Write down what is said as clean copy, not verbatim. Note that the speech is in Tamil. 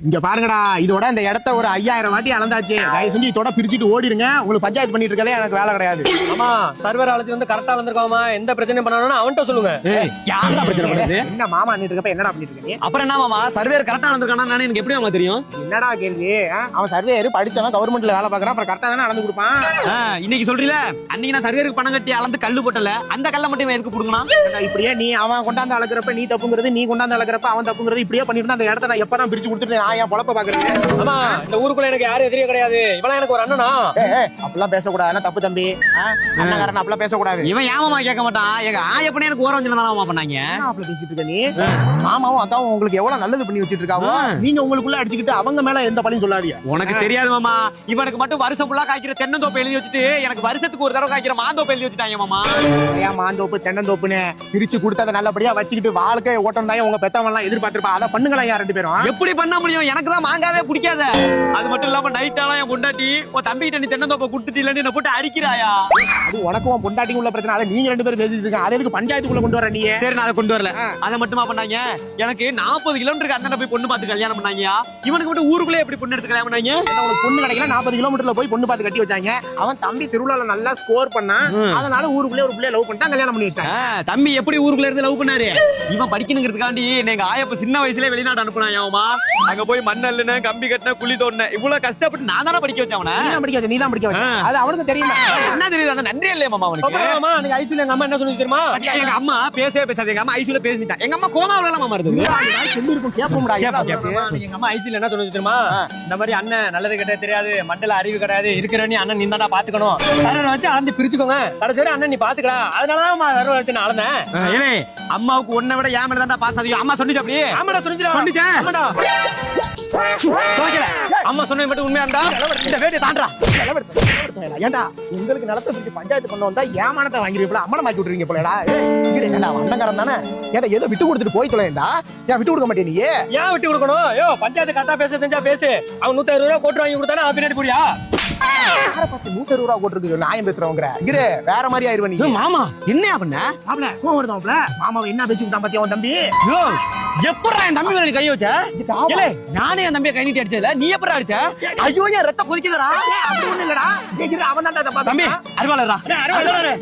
இங்க பாருங்கடா, இதோட இந்த இடத்த ஒரு 5000 வாட்டி அளந்தாச்சு. தயவு செஞ்சு இதோட பிரிச்சுட்டு ஓடிடுங்க. உங்களுக்கு பஞ்சாயத்து பண்ணிட்டு இருக்கதே எனக்கு வேலை கிடையாது. ஆமா, சர்வர் ஆளத்தி வந்து கரெக்டா வந்திருக்காமா. எந்த பிரச்சனையும் பண்ணணும்னா அவன்கிட்ட சொல்லுங்க. யாரா பிரச்சனை பண்ணுது? என்ன மாமா பண்ணிட்டு இருக்கப்ப என்னடா பண்ணிட்டு இருக்கீங்க? அப்புறம் என்ன மாமா, சர்வேர் கரெக்டா வந்திருக்கானா எனக்கு எப்படி மாமா தெரியும்? என்னடா கேள்வி? அவன் சர்வேயர் படிச்சவன், கவர்மெண்ட்ல வேலை பாக்குறான், அப்புறம் கரெக்டா தானே அளந்து கொடுப்பான். இன்னைக்கு சொல்றீல, அன்னைக்கு நான் சர்வேருக்கு பணம் கட்டி அளந்து கல்லு போட்டல, அந்த கல்ல மட்டும் இவன் எதுக்கு புடுங்கனா? இப்படியே நீ அவன் கொண்டாந்து அளக்குறப்ப நீ தப்புங்கிறது, நீ கொண்டாந்து அளக்குறப்ப அவன் தப்புங்கிறது, இப்படியே பண்ணிட்டு அந்த இடத்த நான் எப்பதான் பிரிச்சு கொடுத்துட்டு நான் என் பொழப்ப பாக்குறேன். ஆமா, இந்த ஊருக்குள்ள எனக்கு யாரும் எதிரியே கிடையாது. இவன் எனக்கு ஒரு அண்ணனா. அப்படிலாம் பேசக்கூடாது, தப்பு தம்பி. அண்ணங்காரன் அப்படிலாம் பேசக்கூடாது. இவன் ஏமாமா கேட்க மாட்டான். எங்க ஆயப்பனே எனக்கு ஓரம் வச்சுல தானமா பண்ணாங்க. அப்படி பேசிட்டு இருக்க நீ? மாமாவும் அக்காவும் உங்களுக்கு எவ்வளவு நல்லது பண்ணி வச்சிட்டு இருக்காவோ, நீங்க உங்களுக்குள்ள அடிச்சுக்கிட்டு அவங்க மேல எந்த பழியும் சொல்லாதீங்க. உனக்கு தெரியாது மாமா, இவனுக்கு மட்டும் வருஷம் ஃபுல்லா காய்க்கிற தென்னந்தோப்பு எழுதி வச்சுட்டு எனக்கு வருஷத்துக்கு ஒரு தடவை காய்க்கிற மாந்தோப்பு எழுதி வச்சுட்டாங்க மாமா. ஏன் மாந்தோப்பு தென்னந்தோப்புன்னு பிரிச்சு கொடுத்ததை நல்லபடியா வச்சுக்கிட்டு வாழ்க்கை ஓட்டம் தான் உங்க பெத்தவங்க எல்லாம் எதிர்பார்த்திருப்பா. அதை பண்ணுங்களா யார் ரெண்டு பேரும்? எப்படி பண்ண முடியும்? எனக்கு தான் மாங்காவே பிடிக்காத. அது மட்டும் இல்லாம நைட்டாலாம் என் கொண்டாட்டி உன் தம்பிகிட்ட நீ தென்னந்தோப்பை கொடுத்துட்டு இல்லன்னு என்ன போட்டு அடிக்கிறாயா? அது உனக்கும் பொண்டாட்டிக்கு உள்ள பிரச்சனை. அதை நீங்க ரெண்டு பேரும் பேசிட்டு இருக்கீங்க. அதை எதுக்கு பஞ்சாயத்துக்குள்ள கொண்டு வர நீ? சரி, நான் அதை கொண்டு வரல. அதை மட்டுமா பண்ணாங்க? எனக்கு 40 கிலோமீட்டருக்கு அந்த போய் பொண்ணு பார்த்து கல்யாணம் பண்ணாங்க. இவனுக்கு மட்டும் ஊருக்குள்ளே எப்படி பொண்ணு எடுத்து கல்யாணம் பண்ணாங்க? உனக்கு பொண்ணு கிடைக்கல, 40 கிலோமீட்டர்ல போய் பொண்ணு பார்த்து கட்டி வச்சாங்க. அவன் தம்பி திருவிழால நல்லா ஸ்கோர் பண்ணா, அதனால ஊருக்குள்ளே ஒரு பிள்ளைய லவ் பண்ணிட்டான், கல்யாணம் பண்ணி வச்சாங்க. தம்பி எப்படி ஊருக்குள்ள இருந்து லவ் பண்ணாரு? இவன் படிக்கணுங்கிறதுக்காண்டி எங்க ஆயப்ப சின்ன வயசுல வெளிநாடு அனுப்புனாயாமா. அங்க போய் மண்ணல்லுன கம்பி கட்டின குழி தோண்டின இவ்வளவு கஷ்டப்பட்டு நான் தானே படிக்க வச்சேன் அவனை. நீ தான் படிக்க வச்ச. அது அவனுக்கு தெரியும். என்ன தெரியுது? அந்த நன்றி இல்லையா மாமா அவனுக்கு? ஆமா, நீங்க ஐசில எங்க அம்மா என்ன சொன்னீங்க தெரியுமா? எங்க அம்மா பேசவே பேசாது. எங்க அம்மா ஐசில பேசிட்டா. எங்க அம்மா கோமாவுல மாமா இருந்தது. சொல்லி இருக்கும் கேப்போம்டா. எங்க அம்மா ஐசில என்ன சொன்னீங்க தெரியுமா? இந்த மாதிரி அண்ணன் நல்லது கெட்டது தெரியாது, மண்டல அறிவு கிடையாது, இருக்கிற நீ அண்ணன் நீ தான்டா பாத்துக்கணும். சர்வர் வச்சு அளந்து பிரிச்சுக்கோங்க, கடைசி வரை அண்ணன் நீ பாத்துக்கடா. அதனாலதான் சர்வர் வச்சு நான் அளந்தேன். அம்மாவுக்கு ஒன்ன விட ஏன் மேல தான் பாஸ் அதிகம். அம்மா சொன்னிச்சு அப்படி? ஆமாடா சொன்னிச்சு. ஆமாடா. அம்மா சொன்னது மட்டும் உண்மையா இருந்தா இந்த வேடியை தாண்டா. ஏண்டா உங்களுக்கு நிலத்தை பத்தி பஞ்சாயத்து பண்ண வந்தா ஏமானத்தை வாங்கிருப்பீங்களா? அம்மனை மாக்கி விட்டுருவீங்க போலடா. ஏண்டா அண்ணங்காரன் தானே, ஏண்டா ஏதோ விட்டு கொடுத்துட்டு போய் தொலைண்டா. ஏன் விட்டு கொடுக்க மாட்டே நீ? ஏன் விட்டு கொடுக்கணும்? ஐயோ, பஞ்சாயத்து கரெக்டா பேச தெரிஞ்சா பேசு. அவன் 160 ரூபா கோட்டு வாங்கி கொடுத்தானே அவன் பின்னாடி போறியா? 160 ரூபா போட்டுருக்கு நாயம் பேசுறவங்க. இரு வேற மாதிரி ஆயிருவ நீ. மாமா என்ன பண்ண? மாப்ள கோவம் வருதாப்ல. மாமாவை என்ன பேசி விட்டான் பாத்தியா உன் தம்பி? எப்பறா என் தம்பி மேல நீ கை வச்ச? ஏலே, நானே என் தம்பியை கை நீட்டி அடிச்சதுல நீ எப்பறா அடிச்ச? ஐயோ, என் ரத்தம் கொதிக்குதுடா. அப்படி ஒண்ணு இல்லடா. கேக்குற அவன் தான்டா தப்பா. தம்பி அருவாளரா. அருவாளரா.